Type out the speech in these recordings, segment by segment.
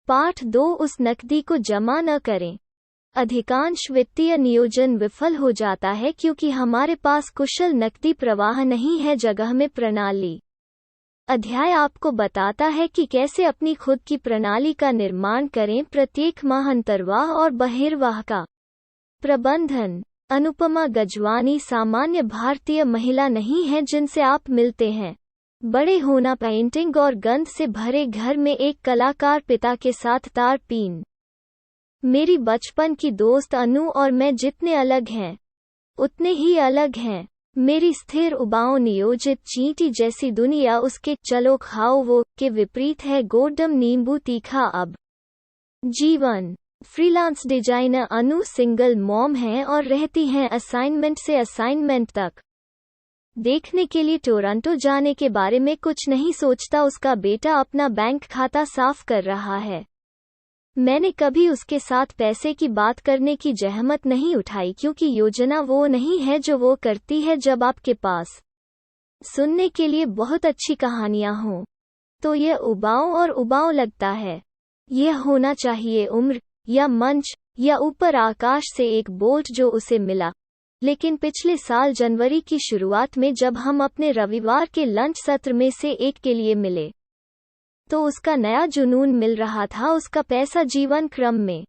पाठ 2 उस नकदी को जमा न करें। अधिकांश वित्तीय नियोजन विफल हो जाता है क्योंकि हमारे पास कुशल नकदी प्रवाह नहीं है। जगह में प्रणाली अध्याय आपको बताता है कि कैसे अपनी खुद की प्रणाली का निर्माण करें। प्रत्येक माह अंतर्वाह और बहिर्वाह का प्रबंधन। अनुपमा गजवानी सामान्य भारतीय महिला नहीं है जिनसे आप मिलते हैं। बड़े होना पेंटिंग और गंध से भरे घर में एक कलाकार पिता के साथ तारपीन। मेरी बचपन की दोस्त अनु और मैं जितने अलग हैं उतने ही अलग हैं। मेरी स्थिर उबाऊ नियोजित चींटी जैसी दुनिया उसके चलो खाओ वो के विपरीत है। गोडम नींबू तीखा अब जीवन। फ्रीलांस डिजाइनर अनु सिंगल मॉम है और रहती हैं असाइनमेंट से असाइनमेंट तक। देखने के लिए टोरंटो जाने के बारे में कुछ नहीं सोचता। उसका बेटा अपना बैंक खाता साफ कर रहा है। मैंने कभी उसके साथ पैसे की बात करने की जहमत नहीं उठाई क्योंकि योजना वो नहीं है जो वो करती है। जब आपके पास सुनने के लिए बहुत अच्छी कहानियां हों तो यह उबाऊ और उबाऊ लगता है। यह होना चाहिए उम्र या मंच या ऊपर आकाश से एक बोल्ट जो उसे मिला। लेकिन पिछले साल जनवरी की शुरुआत में जब हम अपने रविवार के लंच सत्र में से एक के लिए मिले तो उसका नया जुनून मिल रहा था। उसका पैसा जीवन क्रम में।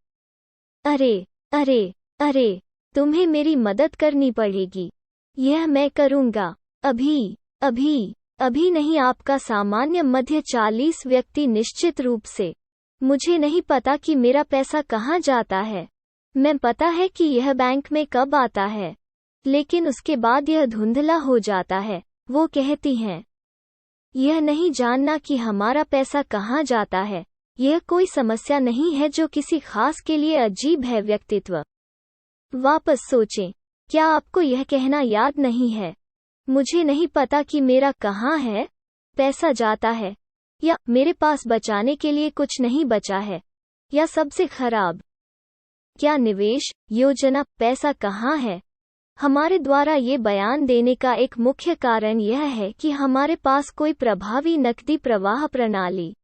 अरे अरे अरे तुम्हें मेरी मदद करनी पड़ेगी। यह मैं करूँगा। अभी अभी अभी नहीं। आपका सामान्य मध्य 40 व्यक्ति निश्चित रूप से। मुझे नहीं पता कि मेरा पैसा कहाँ जाता है। मैं पता है कि यह बैंक में कब आता है लेकिन उसके बाद यह धुंधला हो जाता है। वो कहती हैं यह नहीं जानना कि हमारा पैसा कहाँ जाता है यह कोई समस्या नहीं है जो किसी खास के लिए अजीब है। व्यक्तित्व। वापस सोचें। क्या आपको यह कहना याद नहीं है मुझे नहीं पता कि मेरा कहाँ है पैसा जाता है, या मेरे पास बचाने के लिए कुछ नहीं बचा है, या सबसे खराब क्या निवेश योजना पैसा कहाँ है। हमारे द्वारा ये बयान देने का एक मुख्य कारण यह है कि हमारे पास कोई प्रभावी नकदी प्रवाह प्रणाली।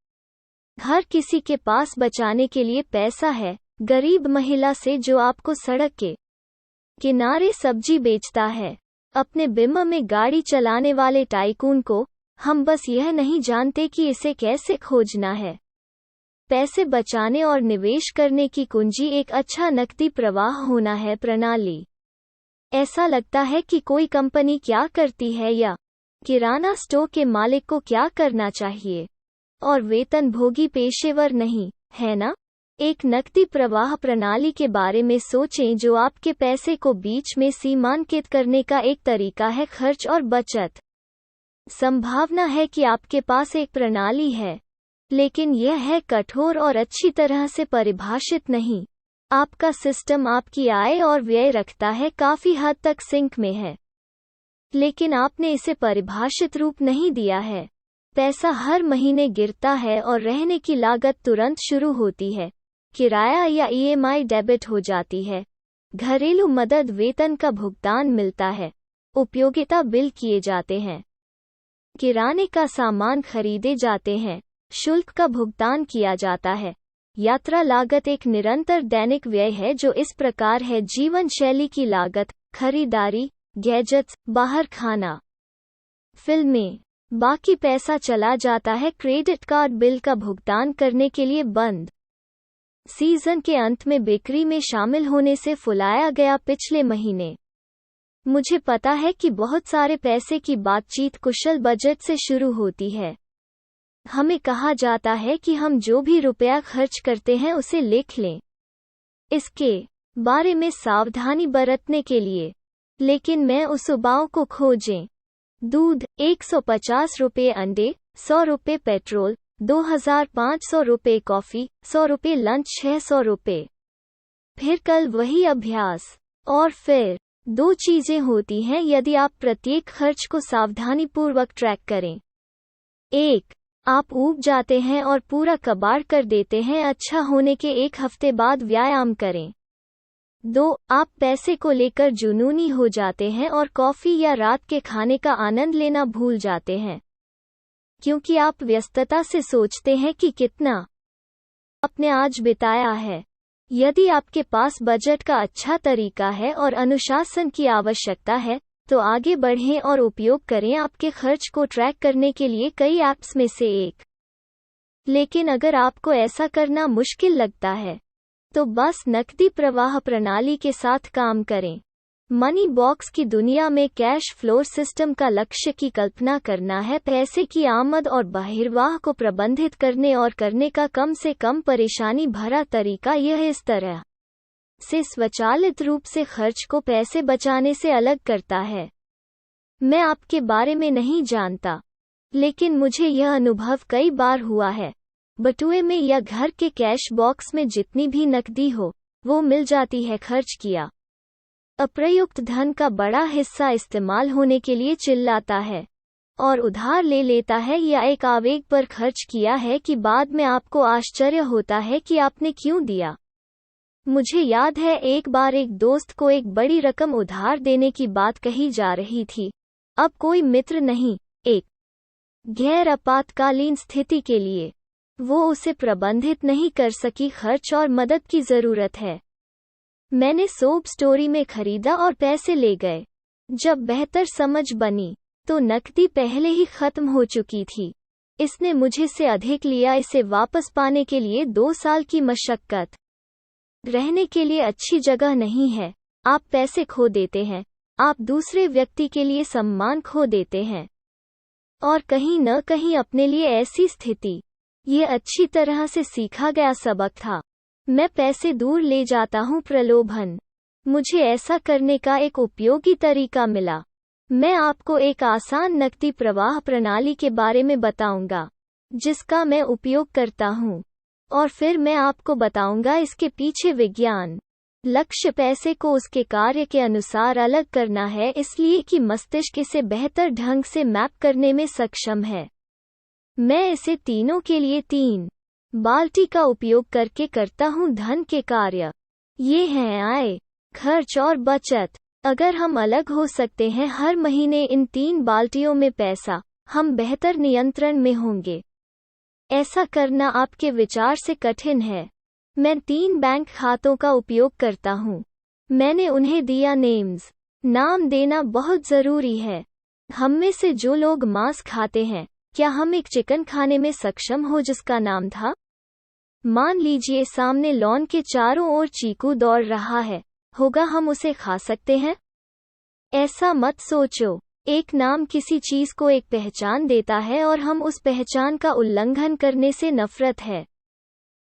हर किसी के पास बचाने के लिए पैसा है। गरीब महिला से जो आपको सड़क के किनारे सब्जी बेचता है, अपने बिम में गाड़ी चलाने वाले टाइकून को, हम बस यह नहीं जानते कि इसे कैसे खोजना है। पैसे बचाने और निवेश करने की कुंजी एक अच्छा नकदी प्रवाह होना है। प्रणाली। ऐसा लगता है कि कोई कंपनी क्या करती है या किराना स्टोर के मालिक को क्या करना चाहिए, और वेतनभोगी पेशेवर नहीं, है ना? एक नकदी प्रवाह प्रणाली के बारे में सोचें जो आपके पैसे को बीच में सीमांकित करने का एक तरीका है। खर्च और बचत। संभावना है कि आपके पास एक प्रणाली है, लेकिन यह है कठोर और अच्छी तरह से परिभाषित नहीं। आपका सिस्टम आपकी आय और व्यय रखता है, काफी हद तक सिंक में है, लेकिन आपने इसे परिभाषित रूप नहीं दिया है। पैसा हर महीने गिरता है और रहने की लागत तुरंत शुरू होती है। किराया या ईएमआई डेबिट हो जाती है। घरेलू मदद वेतन का भुगतान मिलता है। उपयोगिता बिल किए जाते हैं। किराने का सामान खरीदे जाते हैं। शुल्क का भुगतान किया जाता है। यात्रा लागत एक निरंतर दैनिक व्यय है जो इस प्रकार है। जीवन शैली की लागत, खरीदारी, गैजेट्स, बाहर खाना, फिल्में। बाकी पैसा चला जाता है क्रेडिट कार्ड बिल का भुगतान करने के लिए। बंद सीजन के अंत में बिक्री में शामिल होने से फुलाया गया पिछले महीने। मुझे पता है कि बहुत सारे पैसे की बातचीत कुशल बजट से शुरू होती है। हमें कहा जाता है कि हम जो भी रुपया खर्च करते हैं उसे लिख लें, इसके बारे में सावधानी बरतने के लिए। लेकिन मैं उस उबाऊ को खोजें। दूध 150 रुपये, अंडे 100 रुपये, पेट्रोल 2500 रुपये, कॉफी 100 रुपये, लंच 600 रुपये। फिर कल वही अभ्यास। और फिर दो चीजें होती हैं यदि आप प्रत्येक खर्च को सावधानीपूर्वक ट्रैक करें। 1. आप ऊब जाते हैं और पूरा कबाड़ कर देते हैं। अच्छा होने के एक हफ्ते बाद व्यायाम करें। 2. आप पैसे को लेकर जुनूनी हो जाते हैं और कॉफी या रात के खाने का आनंद लेना भूल जाते हैं, क्योंकि आप व्यस्तता से सोचते हैं कि कितना आपने आज बिताया है। यदि आपके पास बजट का अच्छा तरीका है और अनुशासन की आवश्यकता है, तो आगे बढ़ें और उपयोग करें आपके खर्च को ट्रैक करने के लिए कई ऐप्स में से एक। लेकिन अगर आपको ऐसा करना मुश्किल लगता है, तो बस नकदी प्रवाह प्रणाली के साथ काम करें। मनी बॉक्स की दुनिया में कैश फ्लो सिस्टम का लक्ष्य की कल्पना करना है, पैसे की आमद और बहिर्वाह को प्रबंधित करने और करने का कम से कम परेशानी भरा तरीका। यह इस तरह से स्वचालित रूप से खर्च को पैसे बचाने से अलग करता है। मैं आपके बारे में नहीं जानता, लेकिन मुझे यह अनुभव कई बार हुआ है। बटुए में या घर के कैश बॉक्स में जितनी भी नकदी हो, वो मिल जाती है। खर्च किया अप्रयुक्त धन का बड़ा हिस्सा इस्तेमाल होने के लिए चिल्लाता है और उधार ले लेता है या एक आवेग पर खर्च किया है कि बाद में आपको आश्चर्य होता है कि आपने क्यों दिया। मुझे याद है एक बार एक दोस्त को एक बड़ी रकम उधार देने की बात कही जा रही थी। अब कोई मित्र नहीं, एक गैर आपातकालीन स्थिति के लिए वो उसे प्रबंधित नहीं कर सकी खर्च और मदद की जरूरत है। मैंने सोब स्टोरी में खरीदा और पैसे ले गए। जब बेहतर समझ बनी, तो नकदी पहले ही खत्म हो चुकी थी। इसने मुझे से अधिक लिया। इसे वापस पाने के लिए 2 साल की मशक्कत। रहने के लिए अच्छी जगह नहीं है। आप पैसे खो देते हैं, आप दूसरे व्यक्ति के लिए सम्मान खो देते हैं, और कहीं न कहीं अपने लिए ऐसी स्थिति। ये अच्छी तरह से सीखा गया सबक था। मैं पैसे दूर ले जाता हूँ प्रलोभन। मुझे ऐसा करने का एक उपयोगी तरीका मिला। मैं आपको एक आसान नकदी प्रवाह प्रणाली के बारे में बताऊंगा, जिसका मैं उपयोग करता हूँ, और फिर मैं आपको बताऊंगा इसके पीछे विज्ञान। लक्ष्य पैसे को उसके कार्य के अनुसार अलग करना है, इसलिए कि मस्तिष्क इसे बेहतर ढंग से मैप करने में सक्षम है। मैं इसे तीनों के लिए 3 बाल्टी का उपयोग करके करता हूँ। धन के कार्य ये हैं आय, खर्च और बचत। अगर हम अलग हो सकते हैं हर महीने इन 3 बाल्टियों में पैसा, हम बेहतर नियंत्रण में होंगे। ऐसा करना आपके विचार से कठिन है। मैं 3 बैंक खातों का उपयोग करता हूँ। मैंने उन्हें दिया नेम्स। नाम देना बहुत जरूरी है। हम में से जो लोग मांस खाते हैं, क्या हम एक चिकन खाने में सक्षम हो जिसका नाम था? मान लीजिए सामने लॉन के चारों ओर चीकू दौड़ रहा है, होगा हम उसे खा सकते हैं? ऐसा मत सोचो। एक नाम किसी चीज को एक पहचान देता है और हम उस पहचान का उल्लंघन करने से नफरत है।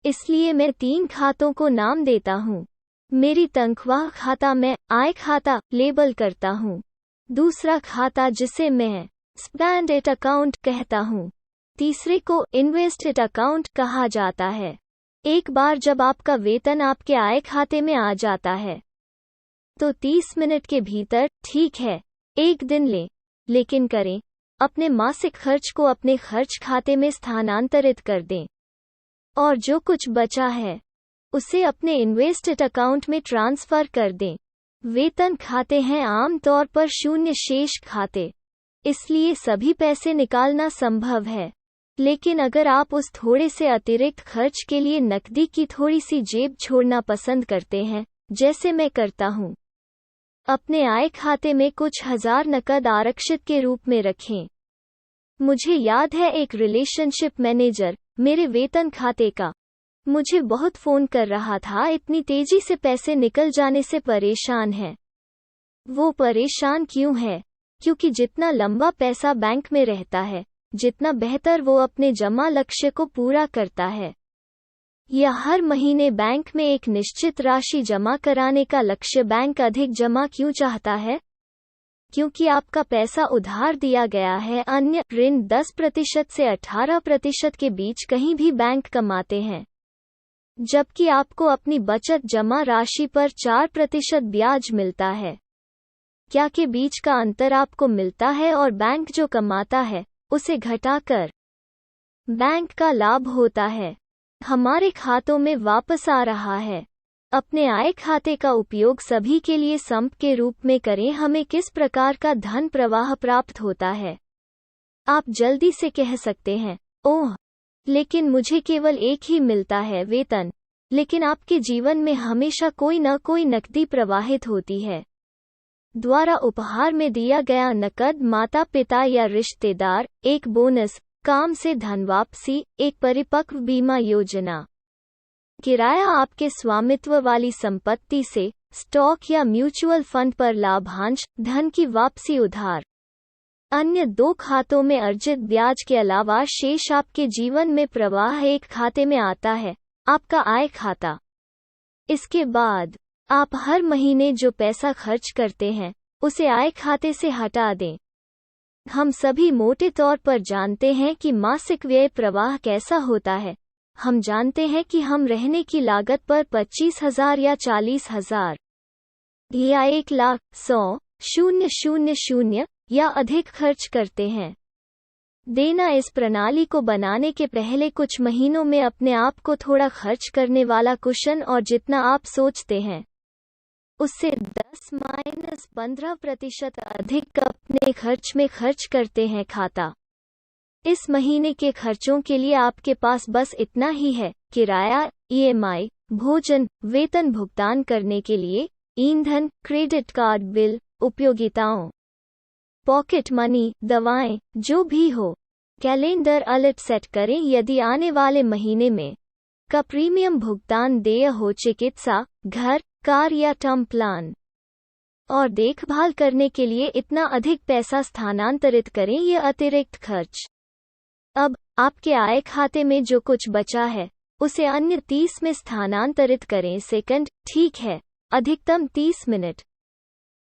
इसलिए मैं 3 खातों को नाम देता हूँ। मेरी तनख्वाह खाता मैं आय खाता लेबल करता हूँ। दूसरा खाता जिसे मैं स्पेंड अकाउंट कहता हूँ। तीसरे को इन्वेस्टेड अकाउंट कहा जाता है। एक बार जब आपका वेतन आपके आय खाते में आ जाता है, तो 30 मिनट के भीतर, ठीक है, 1 दिन लेकिन करें, अपने मासिक खर्च को अपने खर्च खाते में स्थानांतरित कर दें, और जो कुछ बचा है उसे अपने इन्वेस्टेड अकाउंट में ट्रांसफर कर दें। वेतन खाते हैं आमतौर पर शून्य शेष खाते, इसलिए सभी पैसे निकालना संभव है। लेकिन अगर आप उस थोड़े से अतिरिक्त खर्च के लिए नकदी की थोड़ी सी जेब छोड़ना पसंद करते हैं, जैसे मैं करता हूँ, अपने आय खाते में कुछ हजार नकद आरक्षित के रूप में रखें। मुझे याद है एक रिलेशनशिप मैनेजर मेरे वेतन खाते का मुझे बहुत फोन कर रहा था। इतनी तेजी से पैसे निकल जाने से परेशान है। वो परेशान क्यों है? क्योंकि जितना लंबा पैसा बैंक में रहता है, जितना बेहतर वो अपने जमा लक्ष्य को पूरा करता है। या हर महीने बैंक में एक निश्चित राशि जमा कराने का लक्ष्य बैंक अधिक जमा क्यों चाहता है? क्योंकि आपका पैसा उधार दिया गया है। अन्य ऋण 10% से 18% के बीच कहीं भी बैंक कमाते हैं, जबकि आपको अपनी बचत जमा राशि पर 4% ब्याज मिलता है। क्या के बीच का अंतर आपको मिलता है और बैंक जो कमाता है उसे घटाकर बैंक का लाभ होता है, हमारे खातों में वापस आ रहा है। अपने आय खाते का उपयोग सभी के लिए संप के रूप में करें। हमें किस प्रकार का धन प्रवाह प्राप्त होता है? आप जल्दी से कह सकते हैं, ओह, लेकिन मुझे केवल एक ही मिलता है, वेतन। लेकिन आपके जीवन में हमेशा कोई न कोई नकदी प्रवाहित होती है। द्वारा उपहार में दिया गया नकद, माता पिता या रिश्तेदार, एक बोनस, काम से धन वापसी, एक परिपक्व बीमा योजना। किराया आपके स्वामित्व वाली संपत्ति से, स्टॉक या म्यूचुअल फंड पर लाभांश, धन की वापसी उधार। अन्य 2 खातों में अर्जित ब्याज के अलावा शेष आपके जीवन में प्रवाह एक खाते में आता है, आपका आय खाता। इसके बाद आप हर महीने जो पैसा खर्च करते हैं उसे आय खाते से हटा दें। हम सभी मोटे तौर पर जानते हैं कि मासिक व्यय प्रवाह कैसा होता है। हम जानते हैं कि हम रहने की लागत पर 25,000 या 40,000 या 1,00,000 या अधिक खर्च करते हैं। देना इस प्रणाली को बनाने के पहले कुछ महीनों में अपने आप को थोड़ा खर्च करने वाला कुशन और जितना आप सोचते हैं उससे 10-15% अधिक अपने खर्च में खर्च करते हैं खाता। इस महीने के खर्चों के लिए आपके पास बस इतना ही है: किराया, EMI, भोजन, वेतन भुगतान करने के लिए, ईंधन, क्रेडिट कार्ड बिल, उपयोगिताओं, पॉकेट मनी, दवाएं, जो भी हो। कैलेंडर अलर्ट सेट करें यदि आने वाले महीने में का प्रीमियम भुगतान देय हो, चिकित्सा, घर, कार या टर्म प्लान और देखभाल करने के लिए इतना अधिक पैसा स्थानांतरित करें। ये अतिरिक्त खर्च अब आपके आय खाते में जो कुछ बचा है उसे अन्य 30 में स्थानांतरित करें। सेकंड, ठीक है, अधिकतम 30 मिनट।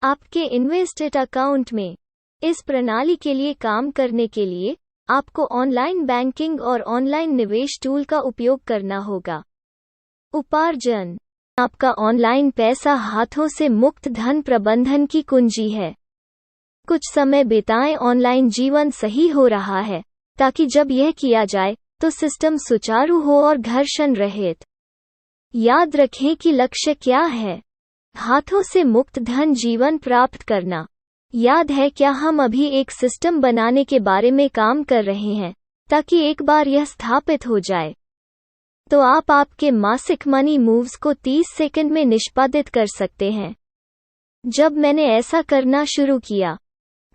आपके इन्वेस्टेड अकाउंट में इस प्रणाली के लिए काम करने के लिए आपको ऑनलाइन बैंकिंग और ऑनलाइन निवेश टूल का उपयोग करना होगा। उपार्जन आपका ऑनलाइन पैसा हाथों से मुक्त धन प्रबंधन की कुंजी है। कुछ समय बिताएं ऑनलाइन, जीवन सही हो रहा है ताकि जब यह किया जाए तो सिस्टम सुचारू हो और घर्षण रहित। याद रखें कि लक्ष्य क्या है: हाथों से मुक्त धन जीवन प्राप्त करना। याद है क्या हम अभी एक सिस्टम बनाने के बारे में काम कर रहे हैं ताकि एक बार यह स्थापित हो जाए तो आप आपके मासिक मनी मूव्स को 30 सेकंड में निष्पादित कर सकते हैं। जब मैंने ऐसा करना शुरू किया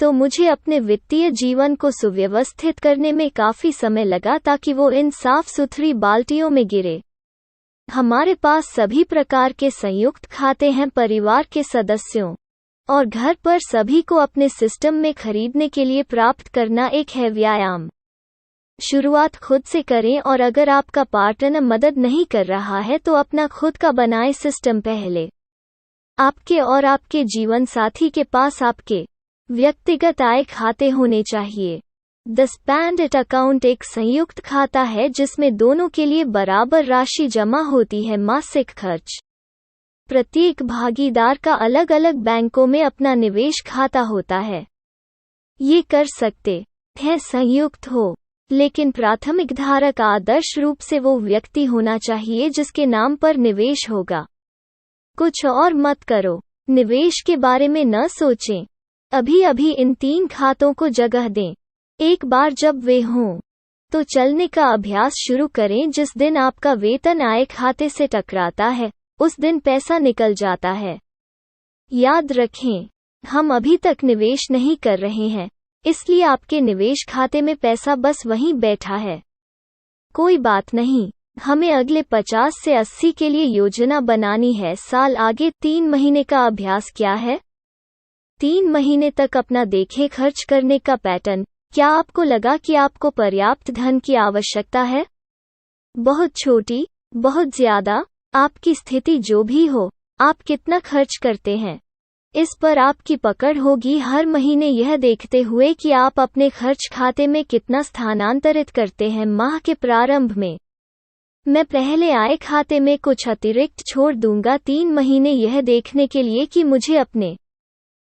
तो मुझे अपने वित्तीय जीवन को सुव्यवस्थित करने में काफी समय लगा ताकि वो इन साफ सुथरी बाल्टियों में गिरे। हमारे पास सभी प्रकार के संयुक्त खाते हैं, परिवार के सदस्यों और घर पर सभी को अपने सिस्टम में खरीदने के लिए प्राप्त करना एक है व्यायाम। शुरुआत खुद से करें और अगर आपका पार्टनर मदद नहीं कर रहा है तो अपना खुद का बनाए सिस्टम पहले। आपके और आपके जीवन साथी के पास आपके व्यक्तिगत आय खाते होने चाहिए। द स्पैंड अकाउंट एक संयुक्त खाता है जिसमें दोनों के लिए बराबर राशि जमा होती है। मासिक खर्च प्रत्येक भागीदार का अलग अलग बैंकों में अपना निवेश खाता होता है। ये कर सकते हैं संयुक्त हो, लेकिन प्राथमिक धारक आदर्श रूप से वो व्यक्ति होना चाहिए जिसके नाम पर निवेश होगा। कुछ और मत करो, निवेश के बारे में न सोचें। अभी अभी इन 3 खातों को जगह दें। एक बार जब वे हों तो चलने का अभ्यास शुरू करें। जिस दिन आपका वेतन आय खाते से टकराता है उस दिन पैसा निकल जाता है। याद रखें, हम अभी तक निवेश नहीं कर रहे हैं, इसलिए आपके निवेश खाते में पैसा बस वहीं बैठा है। कोई बात नहीं, हमें अगले 50 से 80 के लिए योजना बनानी है। साल आगे 3 महीने का अभ्यास क्या है? 3 महीने तक अपना देखें खर्च करने का पैटर्न। क्या आपको लगा कि आपको पर्याप्त धन की आवश्यकता है? बहुत छोटी, बहुत ज्यादा, आपकी स्थिति जो भी हो, आप कितना खर्च करते हैं इस पर आपकी पकड़ होगी। हर महीने यह देखते हुए कि आप अपने खर्च खाते में कितना स्थानांतरित करते हैं। माह के प्रारंभ में मैं पहले आय खाते में कुछ अतिरिक्त छोड़ दूंगा 3 महीने यह देखने के लिए कि मुझे अपने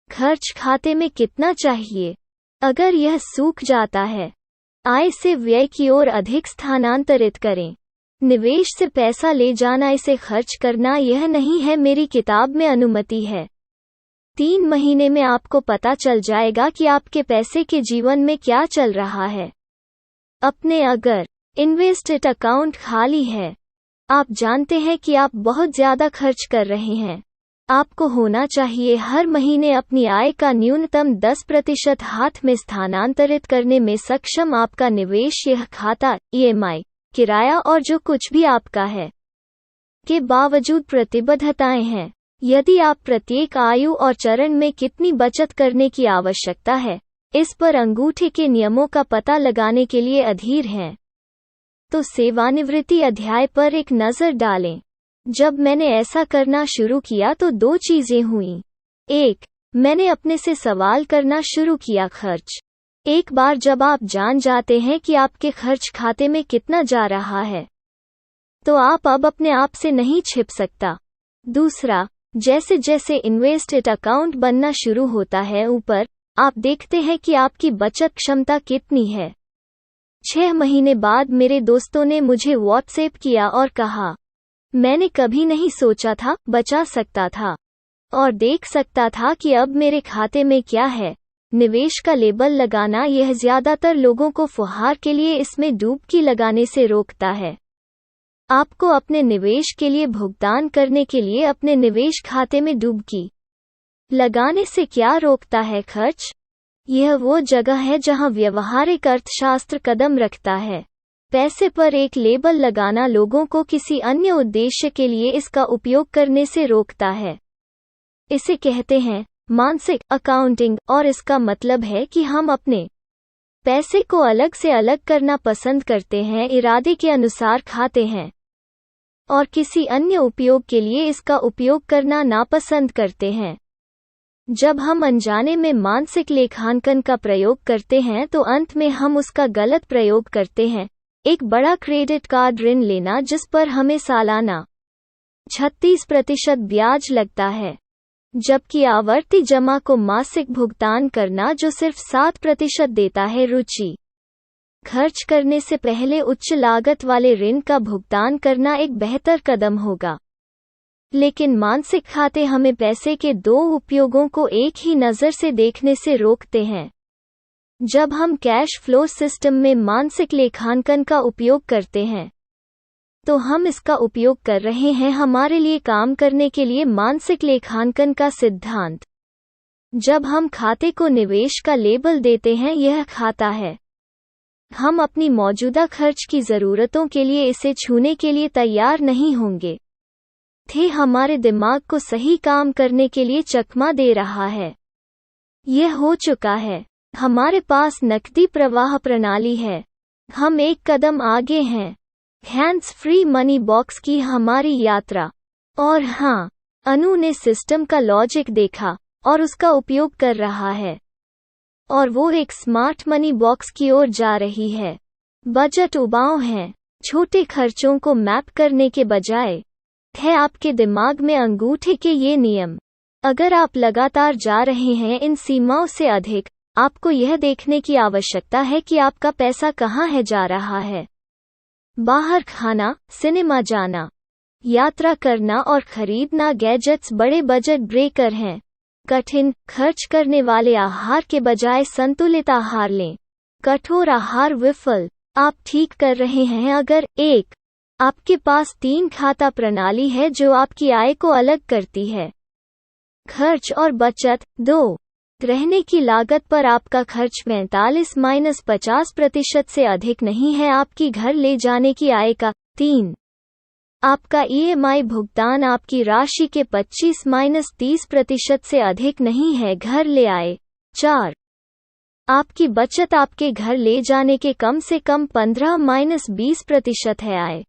खर्च खाते में कितना चाहिए। अगर यह सूख जाता है, आय से व्यय की ओर अधिक स्थानांतरित करें। निवेश से पैसा ले जाना, इसे खर्च करना यह नहीं है। मेरी किताब में अनुमति है। 3 महीने में आपको पता चल जाएगा कि आपके पैसे के जीवन में क्या चल रहा है। अपने अगर इन्वेस्टेड अकाउंट खाली है। आप जानते हैं कि आप बहुत ज्यादा खर्च कर रहे हैं। आपको होना चाहिए हर महीने अपनी आय का न्यूनतम 10% हाथ में स्थानांतरित करने में सक्षम। आपका निवेश, यह खाता, ईएमआई, किराया और जो कुछ भी आपका है के बावजूद प्रतिबद्धताएं हैं। यदि आप प्रत्येक आयु और चरण में कितनी बचत करने की आवश्यकता है, इस पर अंगूठे के नियमों का पता लगाने के लिए अधीर हैं, तो सेवानिवृत्ति अध्याय पर एक नज़र डालें। जब मैंने ऐसा करना शुरू किया तो 2 चीजें हुईं। 1, मैंने अपने से सवाल करना शुरू किया, खर्च। एक बार जब आप जान जाते हैं कि आपके खर्च खाते में कितना जा रहा है, तो आप अब अपने आप से नहीं छिप सकता। दूसरा, जैसे जैसे इन्वेस्टेड अकाउंट बनना शुरू होता है ऊपर, आप देखते हैं कि आपकी बचत क्षमता कितनी है। 6 महीने बाद मेरे दोस्तों ने मुझे व्हाट्सएप किया और कहा, मैंने कभी नहीं सोचा था बचा सकता था और देख सकता था कि अब मेरे खाते में क्या है। निवेश का लेबल लगाना, यह ज्यादातर लोगों को फुहार के लिए इसमें डुबकी लगाने से रोकता है। आपको अपने निवेश के लिए भुगतान करने के लिए अपने निवेश खाते में डुबकी लगाने से क्या रोकता है? खर्च। यह वो जगह है जहां व्यावहारिक अर्थशास्त्र कदम रखता है। पैसे पर एक लेबल लगाना लोगों को किसी अन्य उद्देश्य के लिए इसका उपयोग करने से रोकता है। इसे कहते हैं मानसिक अकाउंटिंग, और इसका मतलब है कि हम अपने पैसे को अलग से अलग करना पसंद करते हैं, इरादे के अनुसार खाते हैं, और किसी अन्य उपयोग के लिए इसका उपयोग करना नापसंद करते हैं। जब हम अनजाने में मानसिक लेखांकन का प्रयोग करते हैं तो अंत में हम उसका गलत प्रयोग करते हैं। एक बड़ा क्रेडिट कार्ड ऋण लेना जिस पर हमें सालाना 36% ब्याज लगता है, जबकि आवर्ती जमा को मासिक भुगतान करना जो सिर्फ 7% देता है रुचि। खर्च करने से पहले उच्च लागत वाले ऋण का भुगतान करना एक बेहतर कदम होगा, लेकिन मानसिक खाते हमें पैसे के 2 उपयोगों को एक ही नज़र से देखने से रोकते हैं। जब हम कैश फ्लो सिस्टम में मानसिक लेखांकन का उपयोग करते हैं, तो हम इसका उपयोग कर रहे हैं हमारे लिए काम करने के लिए मानसिक लेखांकन का सिद्धांत। जब हम खाते को निवेश का लेबल देते हैं, यह खाता है। हम अपनी मौजूदा खर्च की ज़रूरतों के लिए इसे छूने के लिए तैयार नहीं होंगे। हमारे दिमाग को सही काम करने के लिए चकमा दे रहा है। यह हो चुका है। हमारे पास नकदी प्रवाह प्रणाली है। हम एक कदम आगे हैं। हैंड्स फ्री मनी बॉक्स की हमारी यात्रा। और हाँ, अनु ने सिस्टम का लॉजिक देखा और उसका उपयोग कर रहा है, और वो एक स्मार्ट मनी बॉक्स की ओर जा रही है। बजट उबाऊ है। छोटे खर्चों को मैप करने के बजाय है आपके दिमाग में अंगूठे के ये नियम। अगर आप लगातार जा रहे हैं इन सीमाओं से अधिक, आपको यह देखने की आवश्यकता है कि आपका पैसा कहाँ है जा रहा है। बाहर खाना, सिनेमा जाना, यात्रा करना और खरीदना गैजेट्स बड़े बजट ब्रेकर हैं। कठिन खर्च करने वाले आहार के बजाय संतुलित आहार लें। कठोर आहार विफल। आप ठीक कर रहे हैं अगर 1. आपके पास 3 खाता प्रणाली है जो आपकी आय को अलग करती है। खर्च और बचत। 2. रहने की लागत पर आपका खर्च 45-50% से अधिक नहीं है आपकी घर ले जाने की आय का। 3. आपका ईएमआई भुगतान आपकी राशि के 25-30% से अधिक नहीं है घर ले आए। 4. आपकी बचत आपके घर ले जाने के कम से कम 15-20% है आय।